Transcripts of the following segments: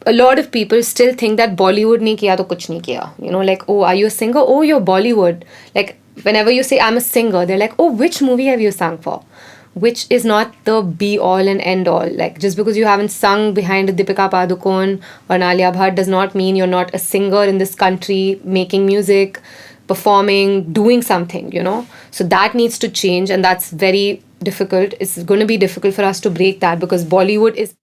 a lot of people still think that Bollywood nahi kiya to kuch nahi kiya. You know, like, oh, are you a singer? Oh, you're Bollywood. Like, whenever you say I'm a singer, they're like, oh, which movie have you sung for? Which is not the be all and end all. Like, just because you haven't sung behind Deepika Padukone or Alia Bhatt does not mean you're not a singer in this country, making music, performing, doing something, you know. So that needs to change, and that's very difficult. It's going to be difficult for us to break that because Bollywood is.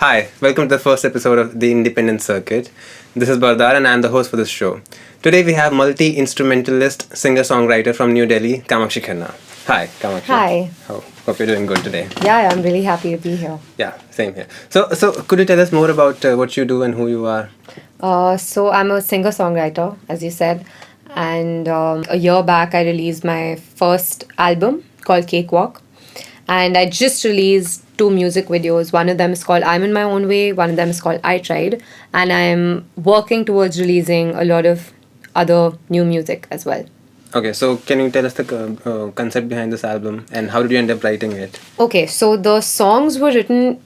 Hi, welcome to the first episode of The Independent Circuit. This is Bardar and I'm the host for this show. Today we have multi-instrumentalist, singer-songwriter from New Delhi, Kamakshi Khanna. Hi, Kamakshi. Hi. Hope you're doing good today. Yeah, I'm really happy to be here. Yeah, same here. So could you tell us more about what you do and who you are? So I'm a singer-songwriter, as you said. And a year back, I released my first album called Cakewalk. And I just released 2 music videos. One of them is called I'm in My Own Way. One of them is called I Tried. And I'm working towards releasing a lot of other new music as well. Okay, so can you tell us the concept behind this album and how did you end up writing it? Okay, so the songs were written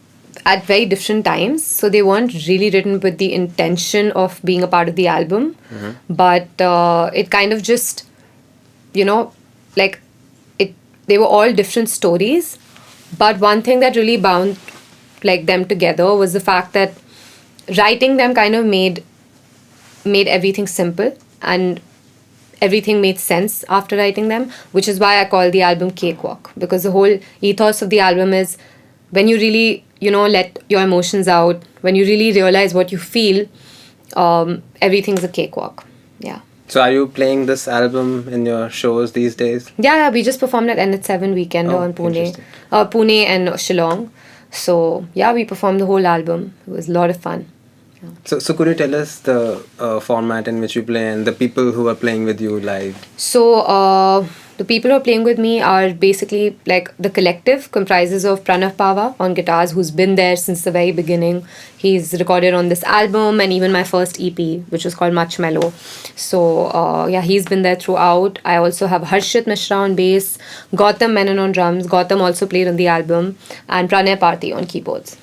at very different times. So they weren't really written with the intention of being a part of the album. Mm-hmm. But it kind of just, you know, like they were all different stories. But one thing that really bound like them together was the fact that writing them kind of made everything simple and everything made sense after writing them, which is why I call the album Cakewalk, because the whole ethos of the album is when you really, you know, let your emotions out, when you really realize what you feel, everything's a cakewalk. Yeah. So are you playing this album in your shows these days? Yeah, we just performed at NH7 Weekend on Pune and Shillong. So yeah, we performed the whole album. It was a lot of fun. Yeah. So could you tell us the format in which you play and the people who are playing with you live? So the people who are playing with me are basically like the collective comprises of Pranav Pava on guitars, who's been there since the very beginning. He's recorded on this album and even my first EP, which was called Much Mellow. So yeah, he's been there throughout. I also have Harshit Mishra on bass, Gautam Menon on drums. Gautam also played on the album, and Pranay Parthi on keyboards.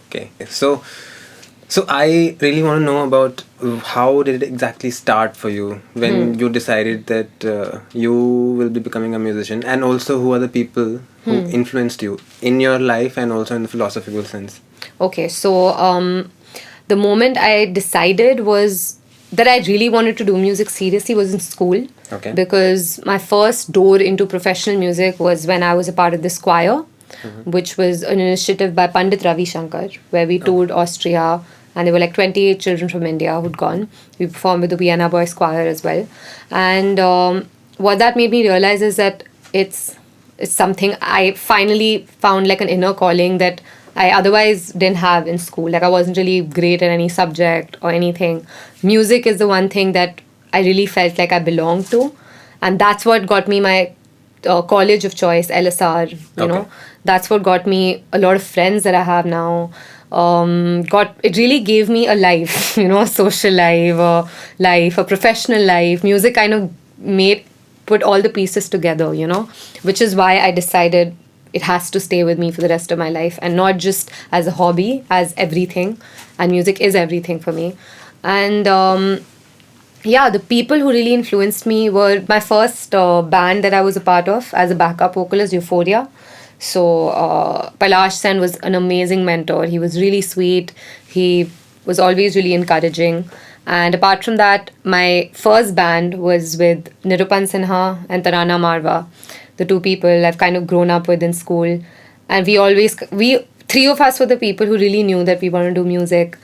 Okay, so I really want to know about how did it exactly start for you when you decided that you will be becoming a musician, and also who are the people who influenced you in your life and also in the philosophical sense. Okay, so the moment I decided was that I really wanted to do music seriously was in school. Okay. Because my first door into professional music was when I was a part of this choir, which was an initiative by Pandit Ravi Shankar, where we toured Austria. And there were like 28 children from India who'd gone. We performed with the Vienna Boys Choir as well. And what that made me realize is that it's something I finally found like an inner calling that I otherwise didn't have in school. Like I wasn't really great at any subject or anything. Music is the one thing that I really felt like I belonged to. And that's what got me my college of choice, LSR, you know. That's what got me a lot of friends that I have now. It really gave me a life, you know, a social life, a professional life. Music kind of put all the pieces together, you know, which is why I decided it has to stay with me for the rest of my life and not just as a hobby, as everything. And music is everything for me. And yeah, the people who really influenced me were my first band that I was a part of as a backup vocalist, Euphoria. So Palash Sen was an amazing mentor. He was really sweet. He was always really encouraging. And apart from that, my first band was with Nirupan Sinha and Tarana Marwa, the 2 people I've kind of grown up with in school. And we 3 of us were the people who really knew that we wanted to do music,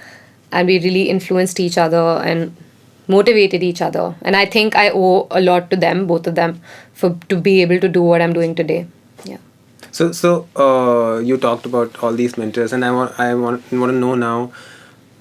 and we really influenced each other and motivated each other. And I think I owe a lot to them, both of them, to be able to do what I'm doing today. Yeah. So you talked about all these mentors, and I want to know now,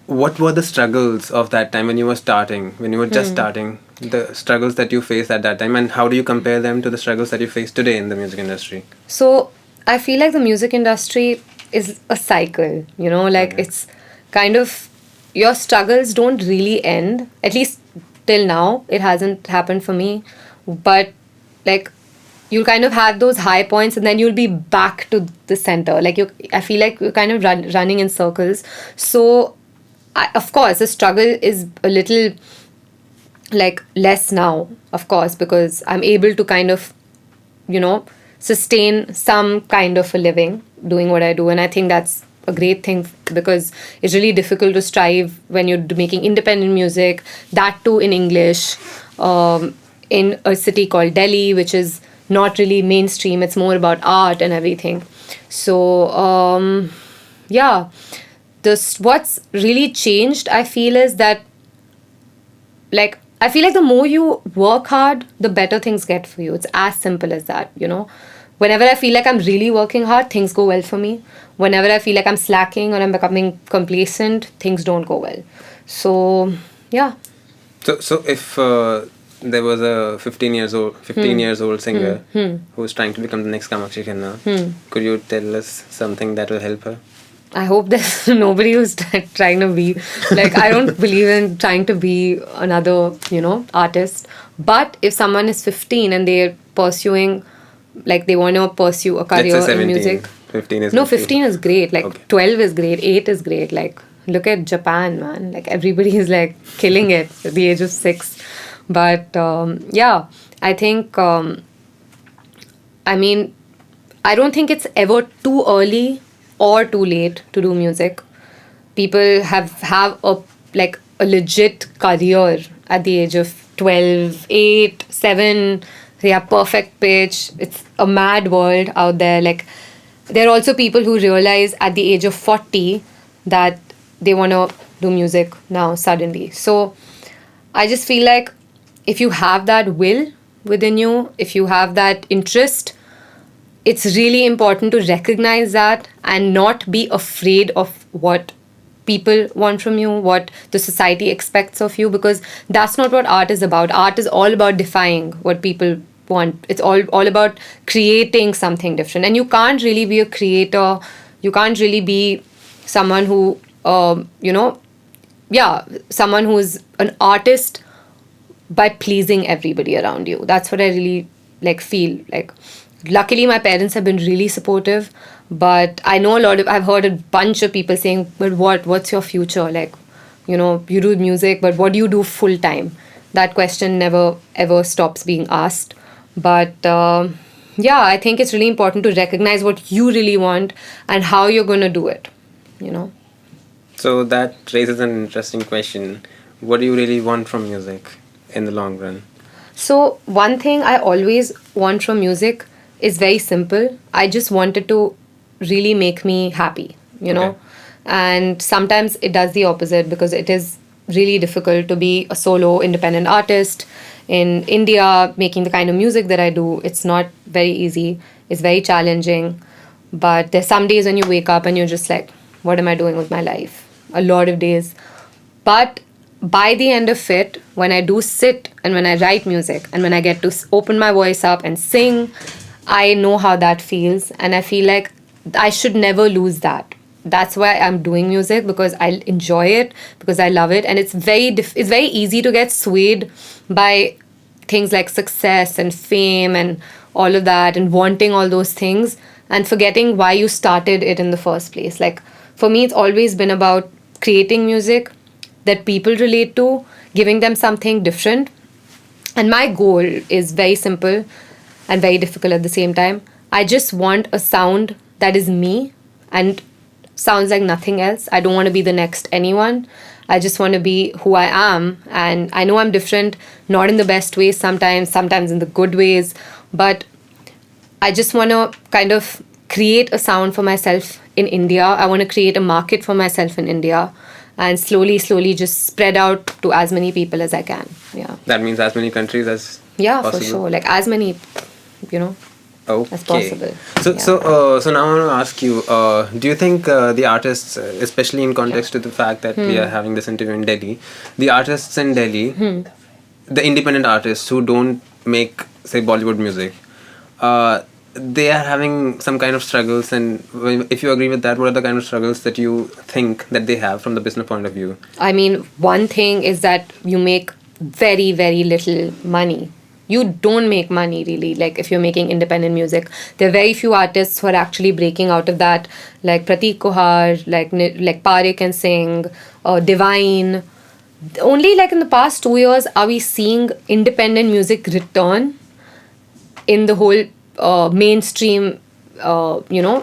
what were the struggles of that time when you were just starting, the struggles that you faced at that time, and how do you compare them to the struggles that you face today in the music industry? So I feel like the music industry is a cycle, you know, like it's kind of, your struggles don't really end, at least till now. It hasn't happened for me, but like you'll kind of have those high points and then you'll be back to the center. Like I feel like you're kind of running in circles. So, of course, the struggle is a little like less now, of course, because I'm able to kind of, you know, sustain some kind of a living doing what I do. And I think that's a great thing because it's really difficult to strive when you're making independent music, that too in English, in a city called Delhi, which is not really mainstream. It's more about art and everything. So, yeah, what's really changed, I feel, is that like I feel like the more you work hard, the better things get for you. It's as simple as that, you know. Whenever I feel like I'm really working hard, things go well for me. Whenever I feel like I'm slacking or I'm becoming complacent, things don't go well. So, yeah. So if there was a 15 years old singer who's trying to become the next Kamakshi Khanna, could you tell us something that will help her? I hope there's nobody who's trying to be like, I don't believe in trying to be another, you know, artist. But if someone is 15 and they're pursuing, like they want to pursue a career Let's say 17. in music. 15 is No, okay. 15 is great. Like Okay. 12 is great. 8 is great. Like look at Japan, man. Like everybody is like killing it at the age of 6. But yeah, I think, I mean, I don't think it's ever too early or too late to do music. People have a like a legit career at the age of 12, 8, 7. They have perfect pitch. It's a mad world out there. Like there are also people who realize at the age of 40 that they want to do music now suddenly. So I just feel like if you have that will within you, if you have that interest, it's really important to recognize that and not be afraid of what people want from you, what the society expects of you, because that's not what art is about. Art is all about defying what people want. It's all about creating something different. And you can't really be a creator. You can't really be someone who, someone who's an artist by pleasing everybody around you. That's what I really feel like. Luckily, my parents have been really supportive, but I know I've heard a bunch of people saying, but what's your future? Like, you do music, but what do you do full time? That question never ever stops being asked. But I think it's really important to recognize what you really want and how you're going to do it, So that raises an interesting question. What do you really want from music in the long run? So one thing I always want from music is very simple. I just want it to really make me happy, know. And sometimes it does the opposite because it is really difficult to be a solo independent artist in India making the kind of music that I do. It's not very easy. It's very challenging. But there's some days when you wake up and you're just like, what am I doing with my life? A lot of days. But by the end of it, when I do sit and when I write music and when I get to open my voice up and sing, I know how that feels, and I feel like I should never lose that. That's why I'm doing music, because I enjoy it, because I love it, and it's very easy to get swayed by things like success and fame and all of that, and wanting all those things and forgetting why you started it in the first place. Like for me, it's always been about creating music that people relate to, giving them something different. And my goal is very simple and very difficult at the same time. I just want a sound that is me and sounds like nothing else. I don't want to be the next anyone. I just want to be who I am. And I know I'm different, not in the best ways sometimes in the good ways. But I just want to kind of create a sound for myself in India. I want to create a market for myself in India. And slowly just spread out to as many people as I can. Yeah. That means as many countries as possible? For sure. Like as many, okay. as possible. So now I want to ask you, do you think the artists, especially in context to the fact that we are having this interview in Delhi, the artists in Delhi, the independent artists who don't make, say, Bollywood music, they are having some kind of struggles, and if you agree with that, what are the kind of struggles that you think that they have from the business point of view? I mean, one thing is that you make very, very little money you don't make money really, like if you're making independent music. There are very few artists who are actually breaking out of that, like Pratik Kuhar, like Pare can sing, Divine. Only like in the past 2 years are we seeing independent music return in the whole mainstream,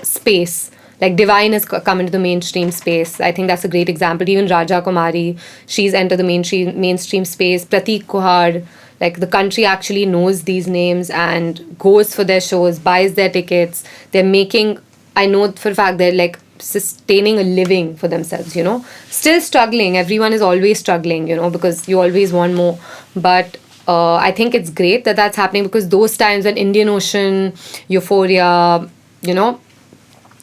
space. Like Divine has come into the mainstream space. I think that's a great example. Even Raja Kumari, she's entered the mainstream space. Pratik Kuhar, like the country actually knows these names and goes for their shows, buys their tickets. They're making, I know for a fact, they're like sustaining a living for themselves, Still struggling. Everyone is always struggling, because you always want more. But I think it's great that that's happening, because those times when Indian Ocean, Euphoria,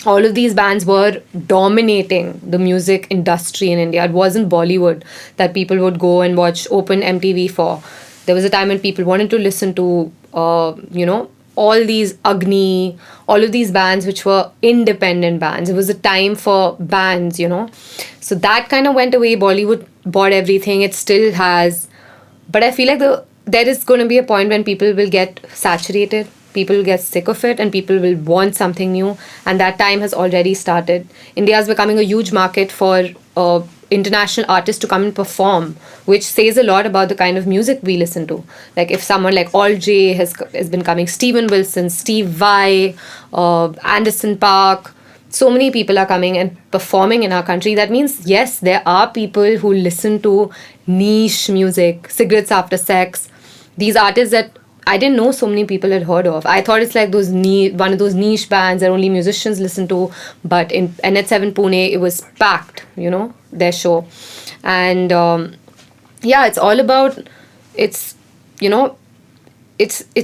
all of these bands were dominating the music industry in India. It wasn't Bollywood that people would go and watch open MTV for. There was a time when people wanted to listen to, all these Agni, all of these bands which were independent bands. It was a time for bands, So that kind of went away. Bollywood bought everything. It still has. But I feel like there is going to be a point when people will get saturated, people will get sick of it, and people will want something new. And that time has already started. India is becoming a huge market for international artists to come and perform, which says a lot about the kind of music we listen to. Like if someone like All J has been coming, Steven Wilson, Steve Vai, Anderson Park, so many people are coming and performing in our country. That means, yes, there are people who listen to niche music, Cigarettes After Sex, these artists that I didn't know so many people had heard of. I thought it's like one of those niche bands that only musicians listen to. But in NH7 Pune, it was packed, their show. And it's all about, it's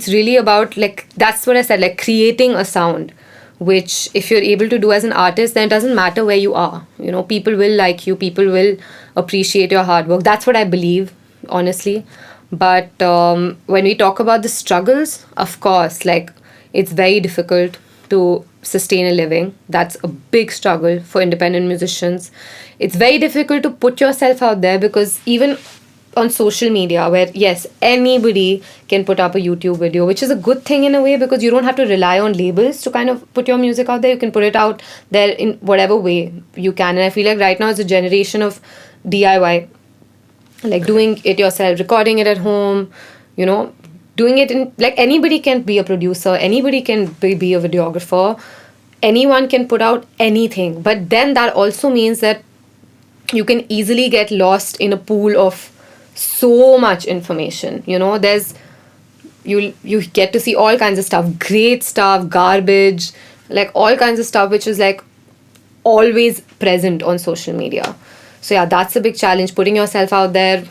really about, like, that's what I said, like creating a sound, which if you're able to do as an artist, then it doesn't matter where you are. People will like you, people will appreciate your hard work. That's what I believe, honestly. But when we talk about the struggles, of course, like, it's very difficult to sustain a living. That's a big struggle for independent musicians. It's very difficult to put yourself out there, because even on social media, where, yes, anybody can put up a YouTube video, which is a good thing in a way, because you don't have to rely on labels to kind of put your music out there. You can put it out there in whatever way you can. And I feel like right now it's a generation of DIY, like doing it yourself, recording it at home, doing it in, like, anybody can be a producer, anybody can be a videographer, anyone can put out anything. But then that also means that you can easily get lost in a pool of so much information. There's, you get to see all kinds of stuff, great stuff, garbage, like all kinds of stuff which is like always present on social media. So yeah, that's a big challenge, putting yourself out there.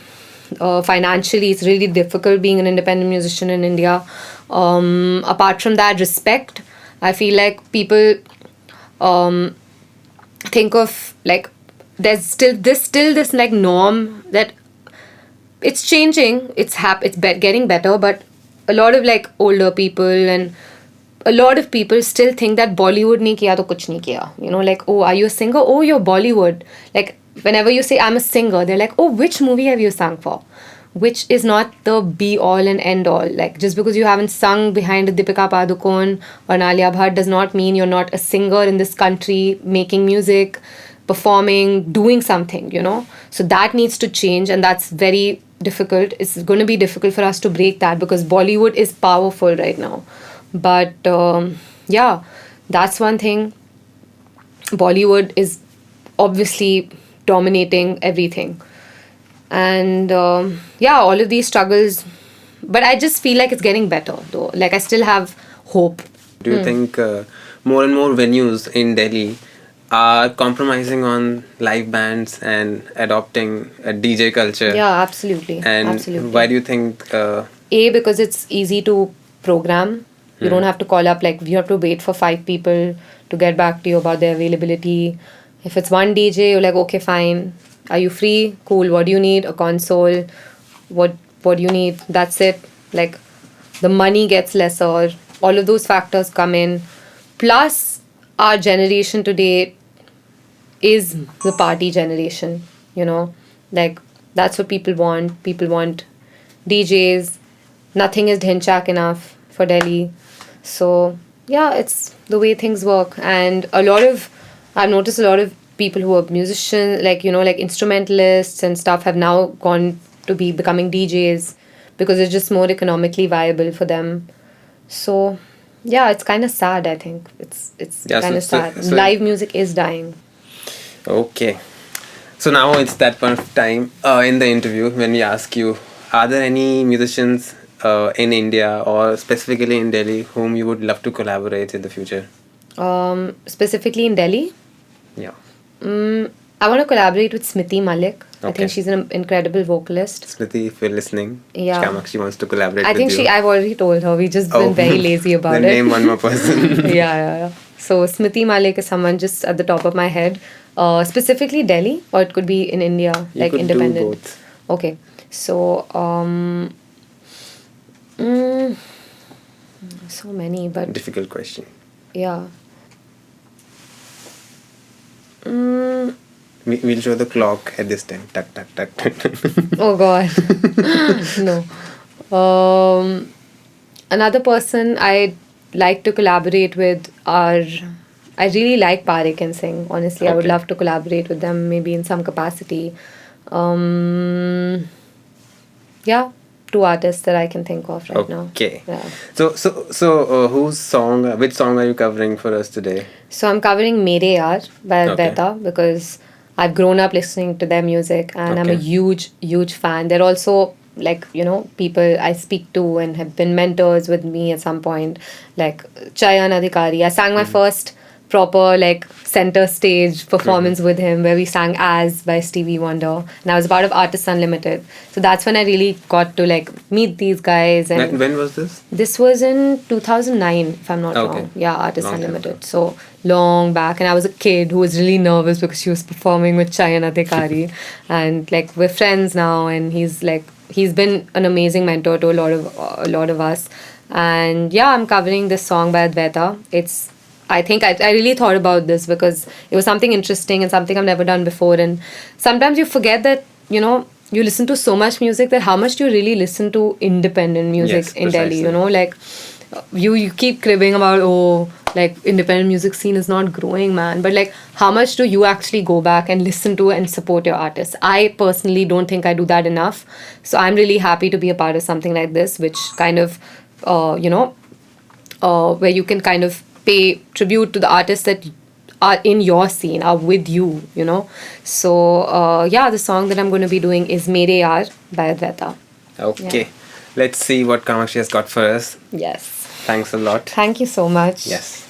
Financially, it's really difficult being an independent musician in India. Apart from that, respect. I feel like people think of, like, there's still this like norm that it's changing. It's getting better, but a lot of like older people and a lot of people still think that Bollywood nahi kiya to kuch nahi kiya. Like, oh, are you a singer? Oh, you're Bollywood. Like, whenever you say I'm a singer, they're like, oh, which movie have you sung for? Which is not the be all and end all. Like, just because you haven't sung behind Deepika Padukone or Alia Bhatt does not mean you're not a singer in this country, making music, performing, doing something, So that needs to change, and that's very difficult. It's going to be difficult for us to break that, because Bollywood is powerful right now. But that's one thing. Bollywood is obviously dominating everything. And all of these struggles. But I just feel like it's getting better, though. Like, I still have hope. Do you think more and more venues in Delhi are compromising on live bands and adopting a DJ culture? Yeah, absolutely. And absolutely. Why do you think? Because it's easy to program. You don't have to call up, like, you have to wait for 5 people to get back to you about their availability. If it's one DJ, you're like, okay, fine. Are you free? Cool. What do you need? A console. What do you need? That's it. Like, the money gets lesser. All of those factors come in. Plus, our generation today is the party generation, Like, that's what people want. People want DJs. nothing is dhinchak enough for Delhi. So yeah, it's the way things work. And I've noticed a lot of people who are musicians, like, like instrumentalists and stuff, have now gone to be becoming DJs because it's just more economically viable for them. So yeah, it's kind of sad. I think it's Yeah, kind of sad. Live music is dying. Okay. So now it's that point of time in the interview when we ask you, are there any musicians in India or specifically in Delhi whom you would love to collaborate in the future? Specifically in Delhi, Yeah. I want to collaborate with Smiti Malik. I Okay. think she's an incredible vocalist. Smriti, if you're listening, Yeah. Kamakshi wants to collaborate I with think you. I've already told her. We've just been very lazy about Then it. name one more person. Yeah. So Smiti Malik is someone just at the top of my head. Specifically Delhi, or it could be in India, You like could independent. do both. Okay. So so many, but Difficult question. yeah. We'll show the clock at this time. Tuck, tuck, tuck, tuck, tuck. Oh God. No. Another person I'd like to collaborate with are. I really like Parik and Singh. Honestly, I would Okay. love to collaborate with them, maybe in some capacity. Yeah, two artists that I can think of right now. Okay. Yeah. So, which song are you covering for us today? So I'm covering Mere Yaar by Okay. Advaita because I've grown up listening to their music and I'm a Okay. huge fan. They're also like, people I speak to and have been mentors with me at some point, like Chayan Adhikari. I sang my first proper like center stage performance with him where we sang As by Stevie Wonder, and I was a part of Artists Unlimited. So that's when I really got to like meet these guys. And When was this? this was in 2009, if I'm not Okay. wrong. Yeah, Artists Long time Unlimited. So long back. And I was a kid who was really nervous because she was performing with Chayan Adhikari. And like, we're friends now. And he's been an amazing mentor to a lot of us. And yeah, I'm covering this song by Advaita. I think I really thought about this because it was something interesting and something I've never done before. And sometimes you forget that, you listen to so much music, that how much do you really listen to independent music Yes, in Delhi, precisely. like you keep cribbing about, like independent music scene is not growing, man, but like how much do you actually go back and listen to and support your artists? I personally don't think I do that enough. So I'm really happy to be a part of something like this, which kind of where you can kind of pay tribute to the artists that are in your scene, are with you, So, yeah, the song that I'm going to be doing is Mere Yaar by Advaita. Okay. Yeah. Let's see what Kamakshi has got for us. Yes. Thanks a lot. Thank you so much. Yes.